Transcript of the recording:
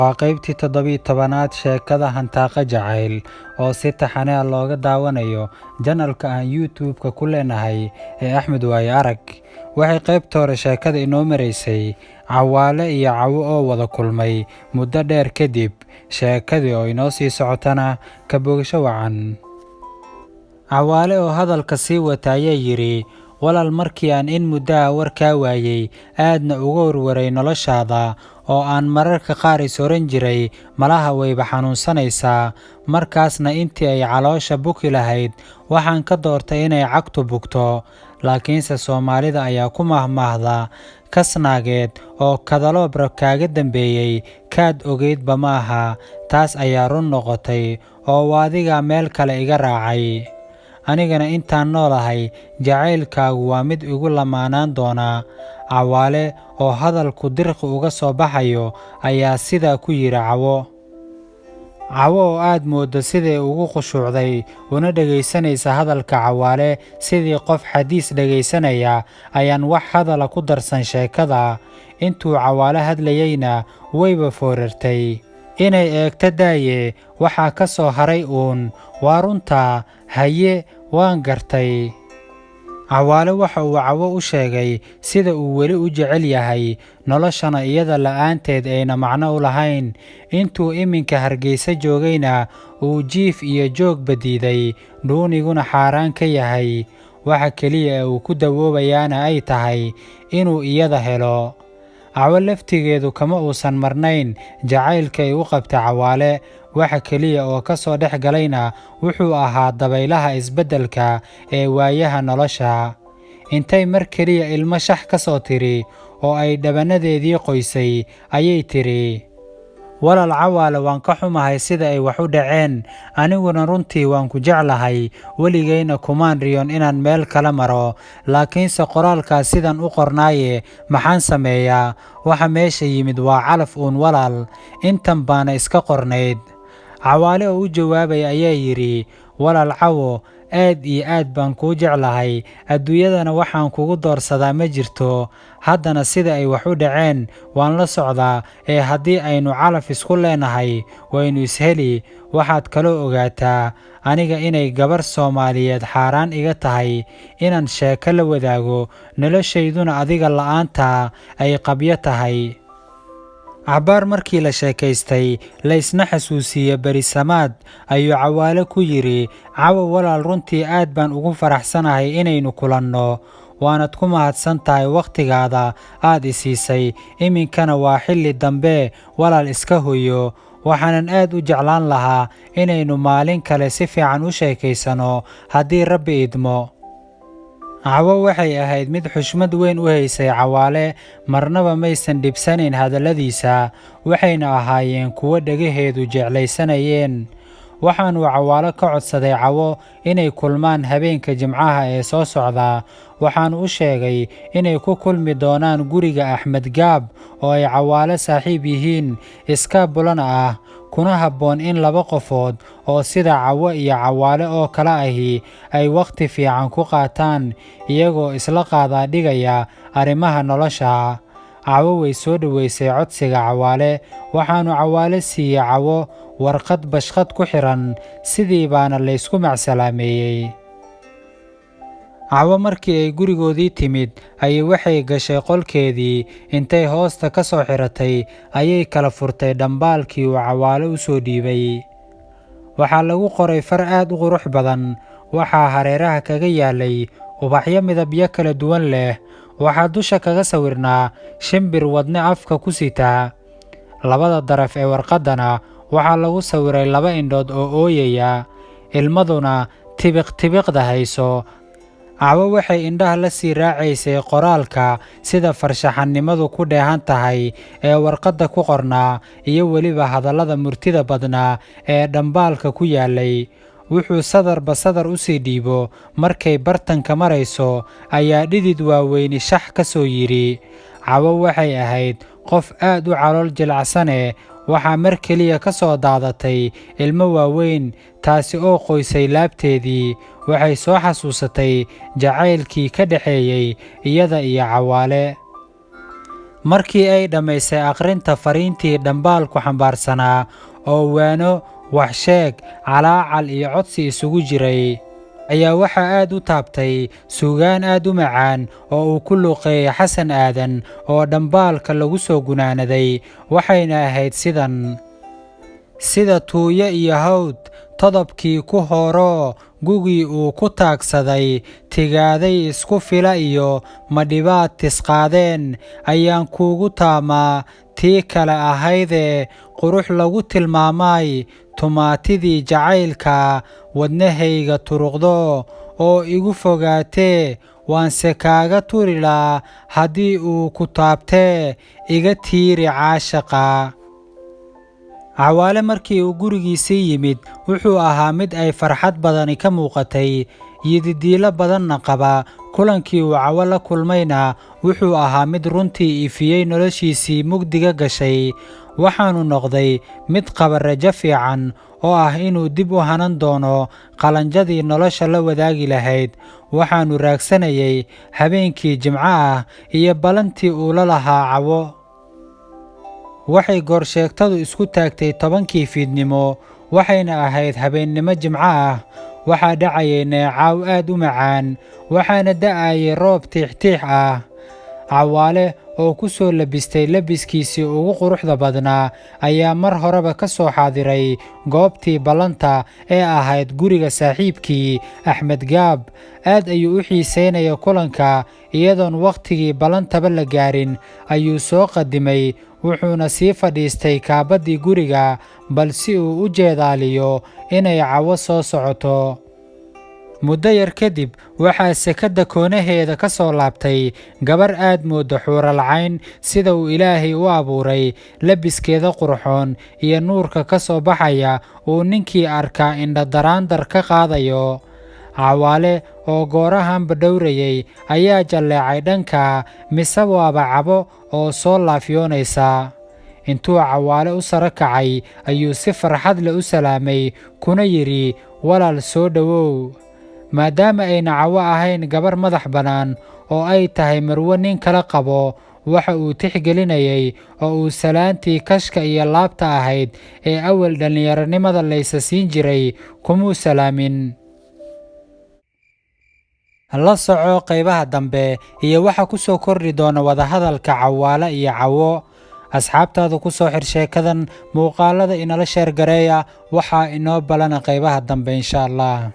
Waa qaybtii 17aad sheekada Hantaaqa Jacayl oo si taxane ah looga daawanayo janalka aan YouTube-ka ku leenahay ee Axmed Waaye Arag. Waxay qaybta hore sheekada inoo maraysay Cawaale iyo Cawo oo wada kulmay muddo dheer kadib. Sheekadii oo inoo sii socotana ka bogasho wacan. Cawaale oo hadalka sii wata ayaa yidhi, walaal markii aan in muddo ah war kaa waayay aadna uga warwaray noloshaada oo aan mararka qaar is oran jiray malaha wayba xanuunsanaysaa, markaasna intii ay caloosha buki lahayd waxaan ka doortay inay cagtu bugto. Laakiinse Soomaalida ayaa ku mahmaahda kasnaageed oo kadaloobra kaaga dambeeyey kaad ogeydba maaha. Taas ayaa run noqotay oo waadiga meel kale iga raacay. Anigana intaan noolahay jacaylkaagu waa mid igu lamaanaan doona. Cawaale oo hadalku dirqi uga soo baxayo ayaa sidaa ku yidhi Cawo. Cawo oo aad moodo sidii ugu khushuucday una dhegaysanaysa hadalka Cawaale sidii qof xadiis dhegaysanaya ayaan wax hadala ku darsan sheekada. Intuu Cawaale hadlayayna wayba foorartay. Inay eegta daaye waxaa ka soo haray waa runta, haye waan gartay. Cawaale waxa uu Cawo u sheegay sida uu weli u jecel yahay noloshana iyada la'aanteed ayna macno u lahayn. Intuu iminka Hargeysa joogayna uu jiif iyo joog badiiday, dhuuniguna xaaraan ka yahay. Waxa keliya uu ku dawoobayaana ay tahay inuu iyada helo. Cawo laftigeedu kama uusan marnayn jacaylka ay u qabtay Cawaale. Waxa keliya oo ka soo dhex galayna wuxuu ahaa dabaylaha isbeddelka ee waayaha nolosha. Intay mar keliya ilmo shax ka soo tiri oo ay dhabanadeedii qoysay ayay tiri, walaal Cawaale waan ka xumahay sida ay wax u dhaceen. Aniguna runtii waan ku jeclahay, weligayna kumaan riyoon inaan meel kala maro. Laakiinse qoraalkaas sidan u qornaaye maxaan sameeyaa? Waxa meesha yimid waa calaf walaal, intan baana iska qornayd. Cawaale oo u jawaabay ayaa yidhi, walaal Cawo, aad iyo aad baan kuu jeclahay. Adduunyadana waxaan kugu doorsadaa ma jirto. Haddana sida ay wax u dhaceen waan la socdaa, ee haddii aynu calaf isku leenahay waynu isheli. Waxaad kaloo ogaataa aniga inay gabar Soomaaliyeed xaaraan iga tahay inaan sheeko la wadaago, noloshayduna adiga la'aanta ay qabyo tahay. Cabaar markii la sheekaystay la isna xasuusiye berisamaad ayuu Cawaale ku yidhi, Cawo walaal runtii aad baan ugu faraxsanahay inaynu kulanno. Waanad ku mahadsan tahay wakhtigaada aad i siisay. Iminkana waa xilli dambe, walaal iska hoyo. Waxaanan aad u jeclaan lahaa inaynu maalin kale si fiican u sheekaysano haddii Rabbi idmo. Cawo waxay ahayd mid xushmad weyn u haysay Cawaale, marnaba maysan dhibsanayn hadalladiisa, waxayna ahaayeen kuwo dhagaheedu jeclaysanayeen. Waxaanuu Cawaale ka codsaday Cawo inay kulmaan habeenka Jimcaha ee soo socda. Waxaanu u sheegay inay ku kulmi doonaan guriga Axmed Gaab oo ay Cawaale saaxiib yihiin, iskaabulana ah, kuna habboon in laba qofood oo sida Cawo iyo Cawaale oo kale ahi ay wakhti fiican ku qaataan iyagoo isla qaadaa dhigaya arrimaha nolosha. Cawo way soo dhaweysay codsiga Cawaale, waxaanu Cawaale siiyey Cawo warqad bashqad ku xiran, sidii baana la isku macsalaameeyey. Cawo markii ay gurigoodii timid ayay waxay gashay qolkeedii. Intay hoosta ka soo xiratay ayay kala furtay dhambaalkii uu Cawaale u soo dhiibay. Waxaa lagu qoray far aad u qurux badan. Waxaa hareeraha kaga yaalay ubaxyo midabyo kala duwan leh. Waxaa dusha kaga sawirnaa shimbir wadne afka ku sita. Labada daraf ee warqaddana waxaa lagu sawiray laba indhood oo ooyaya, ilmaduna tibiq-tibiqda hayso. Cawo waxay indhaha la sii raacaysay qoraalka sida farshaxanimadu ku dheehan tahay ee warqadda ku qornaa, iyo weliba hadallada murtida badnaa ee dhambaalka ku yaalay. Wuxuu sadarba sadar u sii dhiibo markay bartanka marayso ayaa dhidid waaweyni shax ka soo yidhi. Cawo waxay ahayd qof aad u calool jilacsane. Waxaa mar keliya ka soo daadatay ilmo waaweyn, taasi oo qoysay laabteedii. Waxay soo xasuusatay jacaylkii ka dhexeeyey iyada iyo Cawaale. markii ay dhammaysay akhrinta fariintii dhambaalku xambaarsanaa oo waano, waxsheeg, calaacal iyo codsi isugu jiray, ayaa waxaa aad u taabtay suugaan aad u macaan oo uu ku luuqeeyey xasan aadan oo dhambaalka lagu soo gunaanaday, waxayna ahayd sidan: sida tuuyo iyo hawd todobkii ku horo, gugii uu ku taagsaday, tigaaday isku fila iyo madhibaad tisqaadeen, ayaan kuugu taamaa tii kale ahaydee qurux lagu tilmaamay, tumaatidii jacaylka wadnahayga turuqdo oo igu fogaatee, waanse kaaga turi laa haddii uu ku taabtee, iga tiiri caashaqa. Cawaale markii uu gurigiisii yimid wuxuu ahaa mid ay farxad badani ka muuqatay, yididiilo badanna qaba. Kulankii uu Cawo la kulmayna wuxuu ahaa mid runtii ifiyey noloshiisii mugdiga gashay, waxaanu noqday mid qaba rajo fiican oo ah inuu dib u hanan doono qalanjadii nolosha la wadaagi lahayd. Waxaanu raagsanayay habeenkii Jimco ah iyo ballantii uu la lahaa Cawo. waxay goorsheegtadu isku taagtay 10kii fiidnimo, waxayna ahayd habeennimo Jimco ah. waxaa dhacayay neecaw aad u macaan, waxaana da'ayay roob tiix-tiix ah. Cawaale oo ku soo labistay labiskiisii ugu quruxda badnaa ayaa mar horeba ka soo xaadiray goobtii ballanta ee ahayd guriga saaxiibkii Axmed Gaab. aad ayuu u xiiseynaya kulanka, iyadoon wakhtigii ballantaba la gaarin ayuu soo qadimay, wuxuuna sii fadhiistay kaabaddii guriga bal si uu u jeedaaliyo inay Cawo soo socoto. muddo yar kadib waxaa sekada koonaheeda ka soo laabtay gabar aad moodo xuuralcayn sida uu Ilaahay u abuuray. labiskeeda qurxoon iyo nuurka ka soo baxaya uu ninkii arkaa indha-daraandar ka qaadayo. Cawaale oo goorahanba dhowrayay ayaa jalleecay dhanka, mise waaba Cawo oo soo laafyoonaysa. intuu Cawaale u sara kacay ayuu si farxad leh u salaamay, kuna yidhi, walaal soo dhowow. maadaama ayna Cawo ahayn gabar madax bannaan oo ay tahay marwo nin kala qabo, waxa uu tixgelinayay oo uu salaantii kashka iyo laabta ahayd ee awal dhallinyaronimada laysa siin jiray kumuu salaamin. la soco qaybaha dambe iyo waxa ku soo kordhi doona wadahadalka Cawaale iyo Cawo. asxaabtaadu ku soo xir sheekadan, muuqaalada inala sheer gareeya. waxaa inoo balana qaybaha dambe insha Allah.